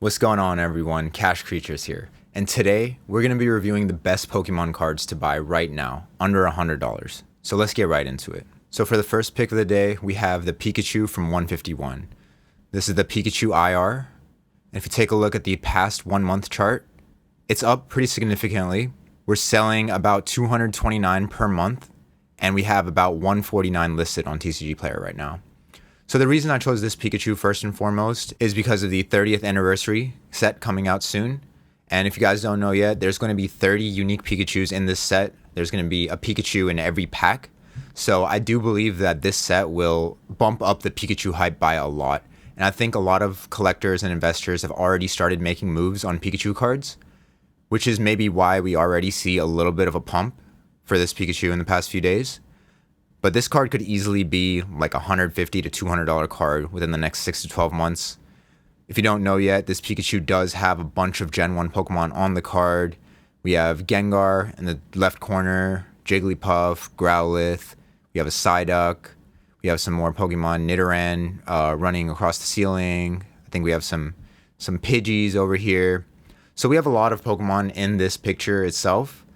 What's going on, everyone? Cash Creatures here. And today, we're going to be reviewing the best Pokemon cards to buy right now, under $100. So let's get right into it. So for the first pick of the day, we have the Pikachu from 151. This is the Pikachu IR. And if you take a look at the past 1 month chart, it's up pretty significantly. We're selling about 229 per month, and we have about 149 listed on TCG Player right now. So the reason I chose this Pikachu first and foremost is because of the 30th anniversary set coming out soon. And if you guys don't know yet, there's going to be 30 unique Pikachus in this set. There's going to be a Pikachu in every pack. So I do believe that this set will bump up the Pikachu hype by a lot. And I think a lot of collectors and investors have already started making moves on Pikachu cards, which is maybe why we already see a little bit of a pump for this Pikachu in the past few days. But this card could easily be like a $150 to $200 card within the next 6 to 12 months. If you don't know yet, this Pikachu does have a bunch of Gen 1 Pokemon on the card. We have Gengar in the left corner, Jigglypuff, Growlithe. We have a Psyduck. We have some more Pokemon, Nidoran running across the ceiling. I think we have some Pidgeys over here. So we have a lot of Pokemon in this picture itself,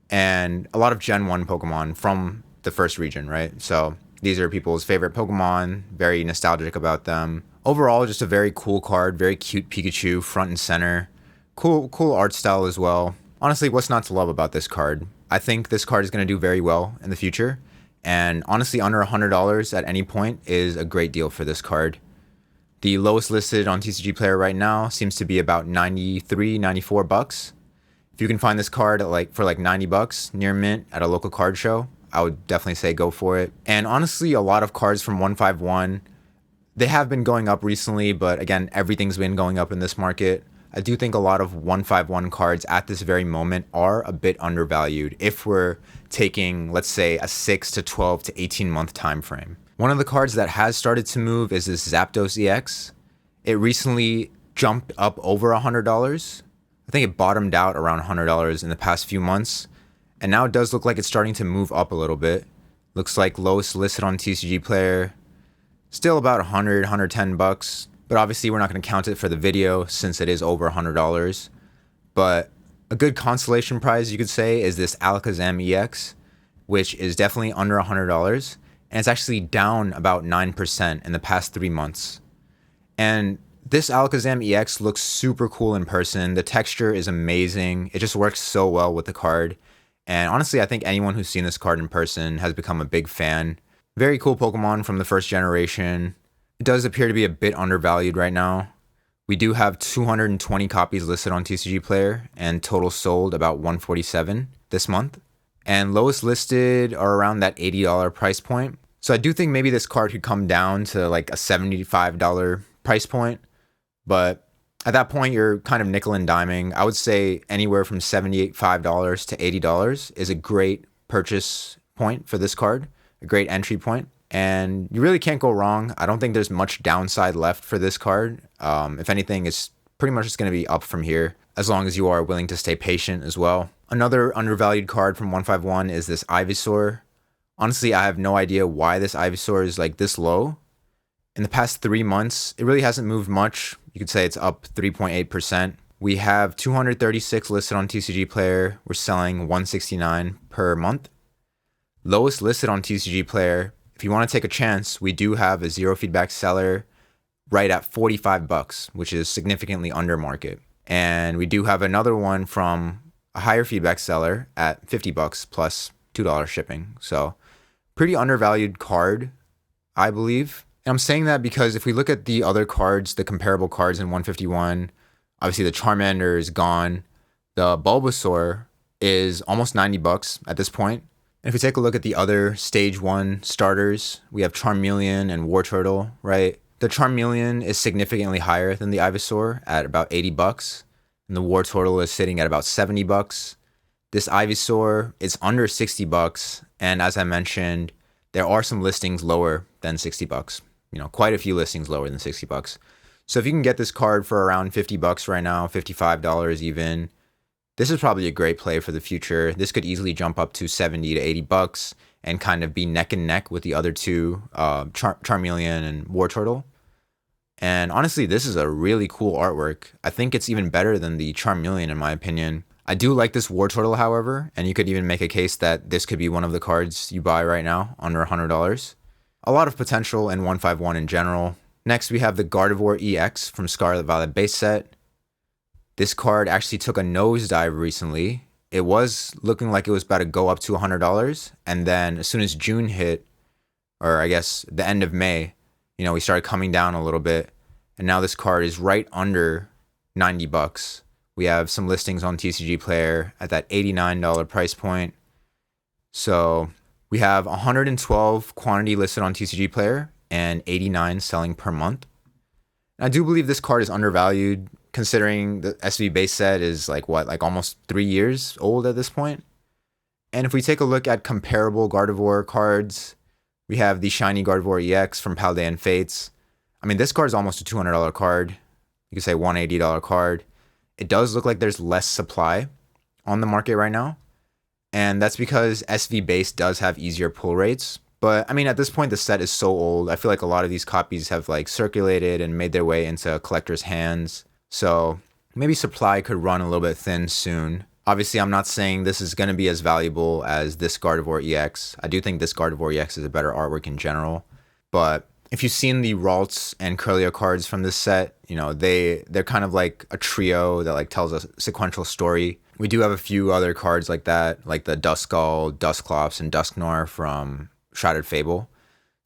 and a lot of Gen 1 Pokemon from the first region, right? So these are people's favorite Pokemon, very nostalgic about them. Overall, just a very cool card, very cute Pikachu, front and center. Cool art style as well. Honestly, what's not to love about this card? I think this card is going to do very well in the future. And honestly, under $100 at any point is a great deal for this card. The lowest listed on TCG Player right now seems to be about 93, 94 bucks. If you can find this card at for 90 bucks near mint at a local card show, I would definitely say go for it. And honestly, a lot of cards from 151, they have been going up recently, but again, everything's been going up in this market. I do think a lot of 151 cards at this very moment are a bit undervalued if we're taking, let's say, a 6 to 12 to 18 month time frame. One of the cards that has started to move is this Zapdos EX. It recently jumped up over $100. I think it bottomed out around $100 in the past few months. And now it does look like it's starting to move up a little bit. Looks like lowest listed on TCG Player, still about 100, 110 bucks. But obviously we're not going to count it for the video since it is over $100. But a good consolation prize, you could say, is this Alakazam EX, which is definitely under $100. And it's actually down about 9% in the past 3 months. And this Alakazam EX looks super cool in person. The texture is amazing. It just works so well with the card. And honestly, I think anyone who's seen this card in person has become a big fan. Very cool Pokemon from the first generation. It does appear to be a bit undervalued right now. We do have 220 copies listed on TCG Player and total sold about 147 this month. And lowest listed are around that $80 price point. So I do think maybe this card could come down to like a $75 price point. But at that point, you're kind of nickel and diming. I would say anywhere from $75 to $80 is a great purchase point for this card, a great entry point. And you really can't go wrong. I don't think there's much downside left for this card. If anything, it's pretty much just going to be up from here, as long as you are willing to stay patient as well. Another undervalued card from 151 is this Ivysaur. Honestly, I have no idea why this Ivysaur is like this low. In the past 3 months, it really hasn't moved much. You could say it's up 3.8%. We have 236 listed on TCG Player. We're selling 169 per month. Lowest listed on TCG Player. If you want to take a chance, we do have a zero feedback seller right at 45 bucks, which is significantly under market. And we do have another one from a higher feedback seller at 50 bucks plus $2 shipping. So pretty undervalued card, I believe. And I'm saying that because if we look at the other cards, the comparable cards in 151, obviously the Charmander is gone. The Bulbasaur is almost 90 bucks at this point. And if we take a look at the other stage 1 starters, we have Charmeleon and Wartortle, right? The Charmeleon is significantly higher than the Ivysaur at about 80 bucks. And the Wartortle is sitting at about 70 bucks. This Ivysaur is under 60 bucks. And as I mentioned, there are some listings lower than 60 bucks. You know, quite a few listings lower than 60 bucks. So if you can get this card for around 50 bucks right now, $55 even, this is probably a great play for the future. This could easily jump up to 70 to 80 bucks and kind of be neck and neck with the other two, Charmeleon and Wartortle. And honestly, this is a really cool artwork. I think it's even better than the Charmeleon in my opinion. I do like this Wartortle, however, and you could even make a case that this could be one of the cards you buy right now, under $100. A lot of potential in 151 in general. Next, we have the Gardevoir EX from Scarlet Violet base set. This card actually took a nosedive recently. It was looking like it was about to go up to $100, and then as soon as June hit, or I guess the end of May, we started coming down a little bit, and now this card is right under 90 bucks. We have some listings on TCG Player at that $89 price point. So we have 112 quantity listed on TCG Player and 89 selling per month. And I do believe this card is undervalued considering the SV base set is like almost 3 years old at this point. And if we take a look at comparable Gardevoir cards, we have the shiny Gardevoir EX from Paldean Fates. I mean, this card is almost a $200 card. You could say $180 card. It does look like there's less supply on the market right now. And that's because SV base does have easier pull rates. But I mean, at this point, the set is so old. I feel like a lot of these copies have circulated and made their way into collectors' hands. So maybe supply could run a little bit thin soon. Obviously, I'm not saying this is going to be as valuable as this Gardevoir EX. I do think this Gardevoir EX is a better artwork in general. But if you've seen the Ralts and Curlia cards from this set, they're kind of like a trio that tells a sequential story. We do have a few other cards like that, like the Duskull, Dusclops, and Dusknoir from Shrouded Fable.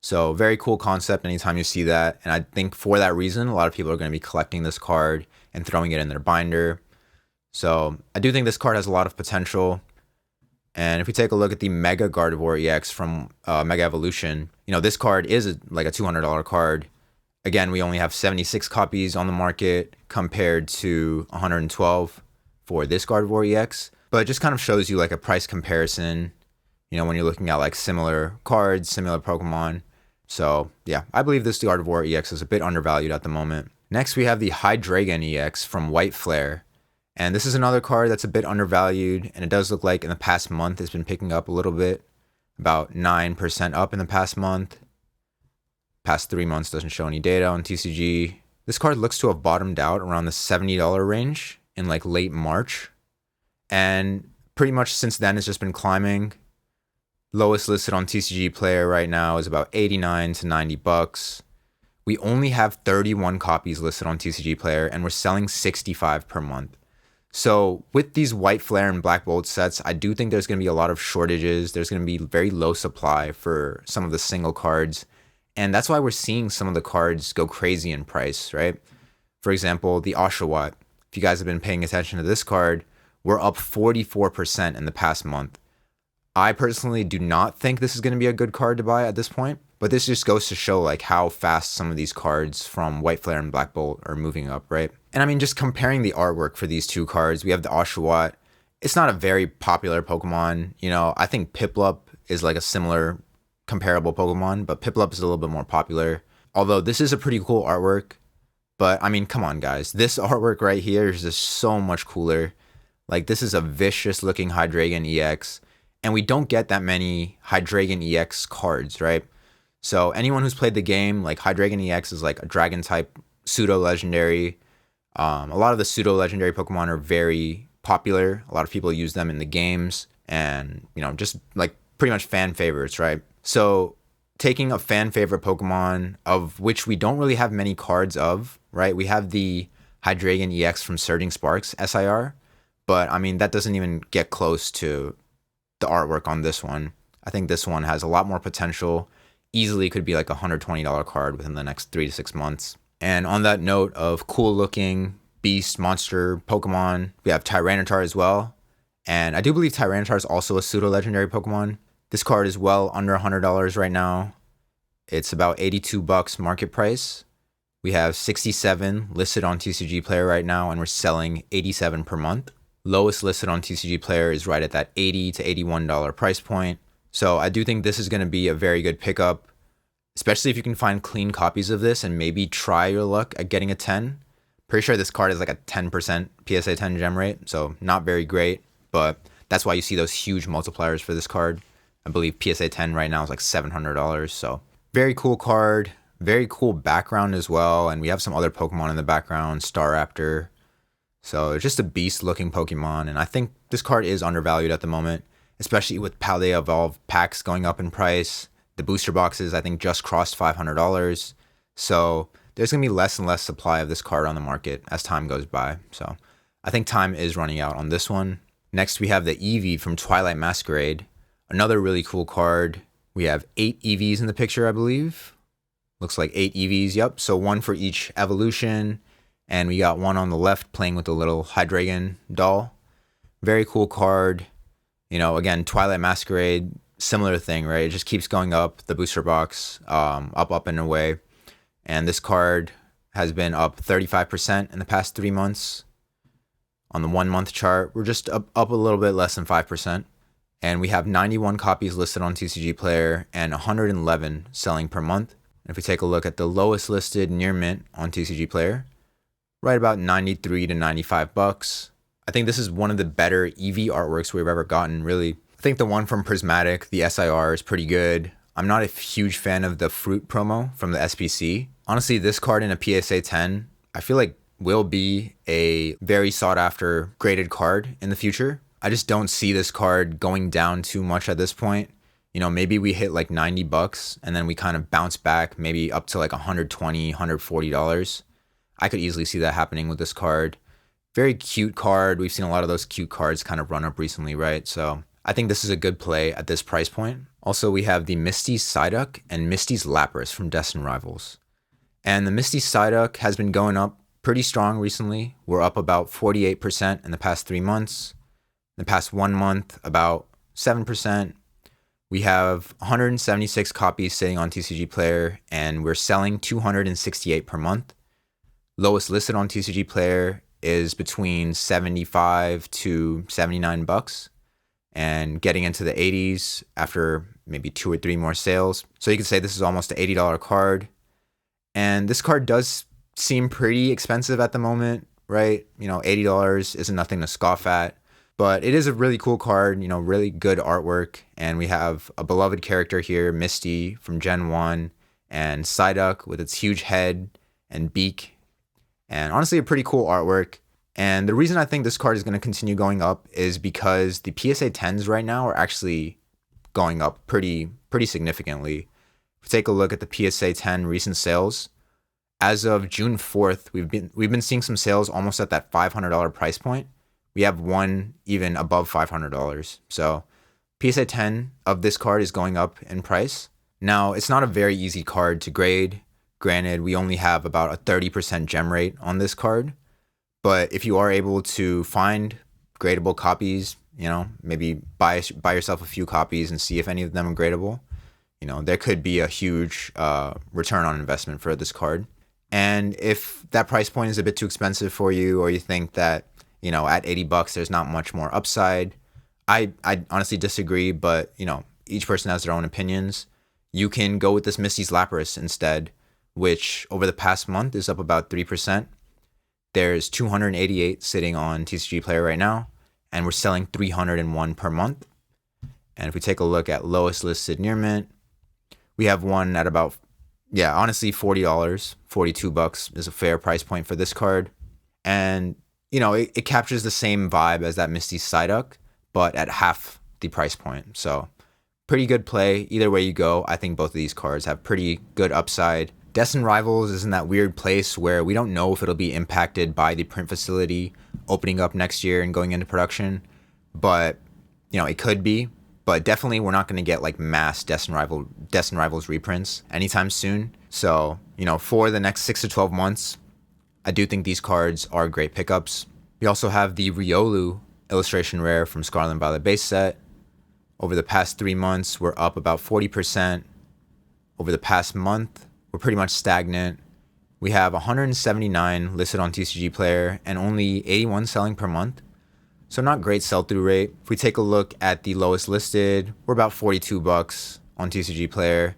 So very cool concept anytime you see that. And I think for that reason, a lot of people are going to be collecting this card and throwing it in their binder. So I do think this card has a lot of potential. And if we take a look at the Mega Gardevoir EX from Mega Evolution, this card is a $200 card. Again, we only have 76 copies on the market compared to 112 for this Gardevoir EX. But it just kind of shows you a price comparison, when you're looking at similar cards, similar Pokemon. So yeah, I believe this Gardevoir EX is a bit undervalued at the moment. Next, we have the Hydreigon EX from White Flare. And this is another card that's a bit undervalued, and it does look like in the past month it's been picking up a little bit, about 9% up in the past month. Past 3 months doesn't show any data on TCG. This card looks to have bottomed out around the $70 range in late March, and pretty much since then it's just been climbing. Lowest listed on TCG Player right now is about 89 to 90 bucks. We only have 31 copies listed on TCG Player, and we're selling 65 per month. So with these White Flare and Black Bolt sets, I do think there's going to be a lot of shortages. There's going to be very low supply for some of the single cards. And that's why we're seeing some of the cards go crazy in price, right? For example, the Oshawott. If you guys have been paying attention to this card, we're up 44% in the past month. I personally do not think this is going to be a good card to buy at this point. But this just goes to show how fast some of these cards from White Flare and Black Bolt are moving up, right? And I mean, just comparing the artwork for these two cards, we have the Oshawott. It's not a very popular Pokemon. I think Piplup is a similar comparable Pokemon, but Piplup is a little bit more popular. Although this is a pretty cool artwork. But I mean, come on, guys. This artwork right here is just so much cooler. This is a vicious looking Hydreigon EX. And we don't get that many Hydreigon EX cards, right? So anyone who's played the game, Hydreigon EX is a dragon type pseudo-legendary. A lot of the pseudo-legendary Pokemon are very popular. A lot of people use them in the games and, just pretty much fan favorites, right? So taking a fan favorite Pokemon of which we don't really have many cards of, right? We have the Hydreigon EX from Surging Sparks SIR, but I mean, that doesn't even get close to the artwork on this one. I think this one has a lot more potential. Easily could be a $120 card within the next 3 to 6 months. And on that note of cool looking beast monster Pokemon, we have Tyranitar as well. And I do believe Tyranitar is also a pseudo legendary Pokemon. This card is well under $100 right now. It's about 82 bucks market price. We have 67 listed on TCG Player right now, and we're selling 87 per month. Lowest listed on TCG Player is right at that $80 to $81 price point. So I do think this is going to be a very good pickup, especially if you can find clean copies of this and maybe try your luck at getting a 10. Pretty sure this card is a 10% PSA 10 gem rate, so not very great, but that's why you see those huge multipliers for this card. I believe PSA 10 right now is $700, so very cool card, Very cool background as well, and we have some other Pokemon in the background, Staraptor. So it's just a beast looking Pokemon, and I think this card is undervalued at the moment, especially with Paldea Evolve packs going up in price. The booster boxes I think just crossed $500. So there's going to be less and less supply of this card on the market as time goes by. So I think time is running out on this one. Next we have the Eevee from Twilight Masquerade. Another really cool card. We have 8 Eevees in the picture, I believe. Looks like 8 Eevees, yep. So one for each evolution. And we got one on the left playing with the little Hydreigon doll. Very cool card. You know, again, Twilight Masquerade, similar thing, right? It just keeps going up, the booster box, up and away. And this card has been up 35% in the past 3 months. On the 1 month chart, we're just up a little bit less than 5%. And we have 91 copies listed on TCG Player and 111 selling per month. If we take a look at the lowest listed near mint on TCG Player, right about 93 to 95 bucks. I think this is one of the better Eevee artworks we've ever gotten, really. I think the one from Prismatic, the SIR, is pretty good. I'm not a huge fan of the fruit promo from the SPC. Honestly, this card in a PSA 10, I feel like will be a very sought after graded card in the future. I just don't see this card going down too much at this point. You know, maybe we hit like 90 bucks and then we kind of bounce back maybe up to like $120, $140. I could easily see that happening with this card. Very cute card. We've seen a lot of those cute cards kind of run up recently, right? So I think this is a good play at this price point. Also, we have the Misty Psyduck and Misty's Lapras from Destined Rivals. And the Misty Psyduck has been going up pretty strong recently. We're up about 48% in the past 3 months. In the past 1 month, about 7%. We have 176 copies sitting on TCG Player, and we're selling 268 per month. Lowest listed on TCG Player is between 75 to 79 bucks, and getting into the 80s after maybe 2 or 3 more sales. So you could say this is almost an $80 card. And this card does seem pretty expensive at the moment, right? You know, $80 isn't nothing to scoff at. But it is a really cool card, you know, really good artwork. And we have a beloved character here, Misty from Gen 1, and Psyduck with its huge head and beak. And honestly, a pretty cool artwork. And the reason I think this card is going to continue going up is because the PSA 10s right now are actually going up pretty significantly. If we take a look at the PSA 10 recent sales, as of June 4th, we've been seeing some sales almost at that $500 price point. We have one even above $500. So PSA 10 of this card is going up in price. Now, it's not a very easy card to grade. Granted, we only have about a 30% gem rate on this card. But if you are able to find gradable copies, you know, maybe buy yourself a few copies and see if any of them are gradable, you know, there could be a huge return on investment for this card. And if that price point is a bit too expensive for you, or you think that, you know, at 80 bucks, there's not much more upside, I honestly disagree, but, you know, each person has their own opinions. You can go with this Misty's Lapras instead, which over the past month is up about 3%. There's 288 sitting on TCG Player right now, and we're selling 301 per month. And if we take a look at lowest listed near mint, we have one at about, honestly, $40, 42 bucks is a fair price point for this card. And you know, it captures the same vibe as that Misty Psyduck, but at half the price point. So pretty good play. Either way you go, I think both of these cards have pretty good upside. Destined Rivals is in that weird place where we don't know if it'll be impacted by the print facility opening up next year and going into production. But, you know, it could be. But definitely we're not going to get like mass Destined Rivals reprints anytime soon. So, you know, for the next 6 to 12 months, I do think these cards are great pickups. We also have the Riolu illustration rare from Scarlet Violet base set. Over the past 3 months, we're up about 40%. Over the past month, we're pretty much stagnant. We have 179 listed on TCG Player and only 81 selling per month. So not great sell-through rate. If we take a look at the lowest listed, we're about 42 bucks on TCG Player.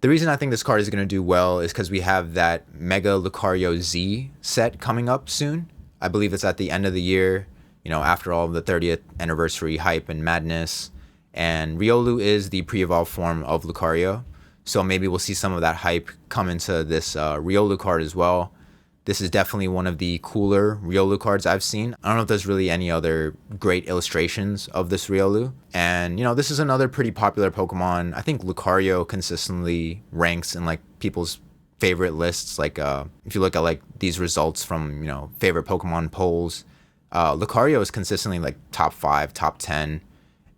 The reason I think this card is going to do well is because we have that Mega Lucario Z set coming up soon. I believe it's at the end of the year, you know, after all of the 30th anniversary hype and madness. And Riolu is the pre-evolved form of Lucario. So maybe we'll see some of that hype come into this Riolu card as well. This is definitely one of the cooler Riolu cards I've seen. I don't know if there's really any other great illustrations of this Riolu. And, you know, this is another pretty popular Pokemon. I think Lucario consistently ranks in like people's favorite lists. Like if you look at like these results from, you know, favorite Pokemon polls, Lucario is consistently like top 5, top 10.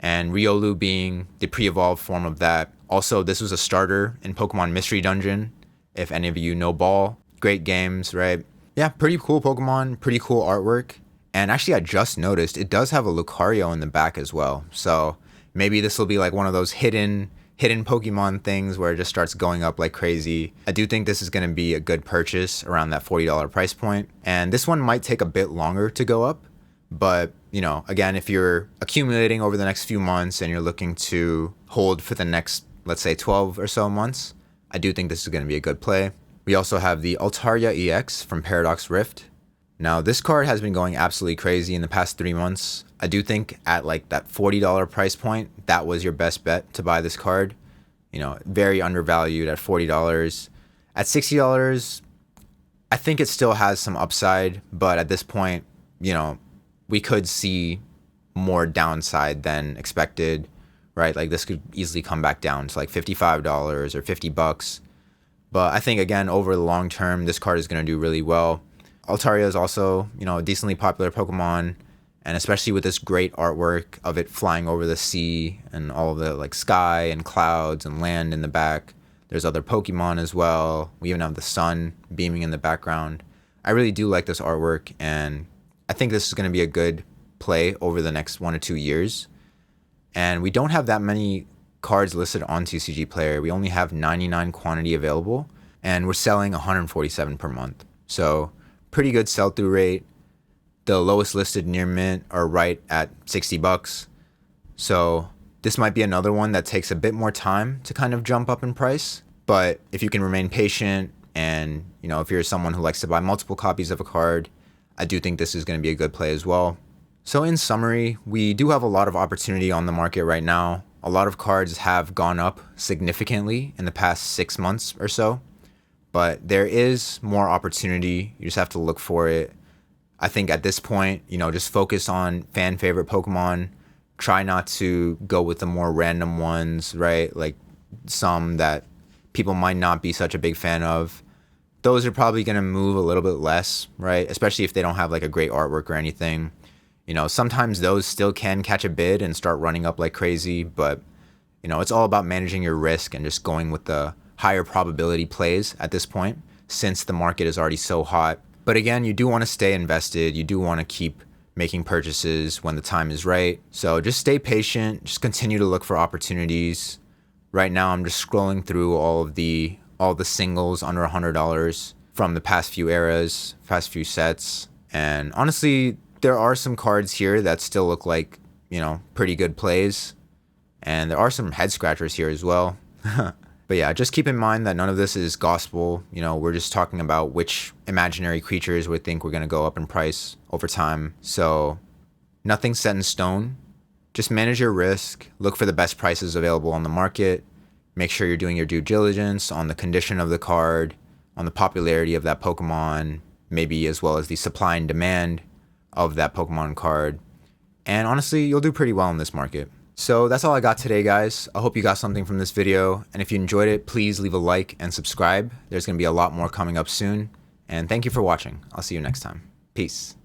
And Riolu being the pre-evolved form of that. Also, this was a starter in Pokemon Mystery Dungeon, if any of you know Ball. Great games, right? Yeah, pretty cool Pokemon, pretty cool artwork. And actually, I just noticed it does have a Lucario in the back as well. So maybe this will be like one of those hidden Pokemon things where it just starts going up like crazy. I do think this is going to be a good purchase around that $40 price point. And this one might take a bit longer to go up. But, you know, again, if you're accumulating over the next few months and you're looking to hold for the next, let's say, 12 or so months, I do think this is going to be a good play. We also have the Altaria EX from Paradox Rift. Now, this card has been going absolutely crazy in the past 3 months. I do think at like that $40 price point, that was your best bet to buy this card. You know, very undervalued at $40. At $60, I think it still has some upside, but at this point, you know, we could see more downside than expected, right? Like this could easily come back down to like $55 or $50. But I think, again, over the long term, this card is going to do really well. Altaria is also, you know, a decently popular Pokemon. And especially with this great artwork of it flying over the sea and all of the like sky and clouds and land in the back. There's other Pokemon as well. We even have the sun beaming in the background. I really do like this artwork. And I think this is going to be a good play over the next 1 or 2 years. And we don't have that many cards listed on TCG Player. We only have 99 quantity available, and we're selling 147 per month. So pretty good sell-through rate. The lowest listed near mint are right at $60. So this might be another one that takes a bit more time to kind of jump up in price. But if you can remain patient and, you know, if you're someone who likes to buy multiple copies of a card, I do think this is going to be a good play as well. So in summary, we do have a lot of opportunity on the market right now. A lot of cards have gone up significantly in the past 6 months or so, but there is more opportunity. You just have to look for it. I think at this point, you know, just focus on fan favorite Pokemon. Try not to go with the more random ones, right? Like some that people might not be such a big fan of. Those are probably going to move a little bit less, right? Especially if they don't have like a great artwork or anything. You know, sometimes those still can catch a bid and start running up like crazy, but, you know, it's all about managing your risk and just going with the higher probability plays at this point, since the market is already so hot. But again, you do want to stay invested. You do want to keep making purchases when the time is right. So just stay patient. Just continue to look for opportunities. Right now, I'm just scrolling through all the singles under $100 from the past few eras, past few sets. And honestly, there are some cards here that still look like, you know, pretty good plays. And there are some head scratchers here as well. But yeah, just keep in mind that none of this is gospel. You know, we're just talking about which imaginary creatures we think we're going to go up in price over time. So nothing's set in stone. Just manage your risk. Look for the best prices available on the market. Make sure you're doing your due diligence on the condition of the card, on the popularity of that Pokemon, maybe as well as the supply and demand of that Pokemon card. And honestly, you'll do pretty well in this market. So that's all I got today, guys. I hope you got something from this video. And if you enjoyed it, please leave a like and subscribe. There's going to be a lot more coming up soon. And thank you for watching. I'll see you next time. Peace.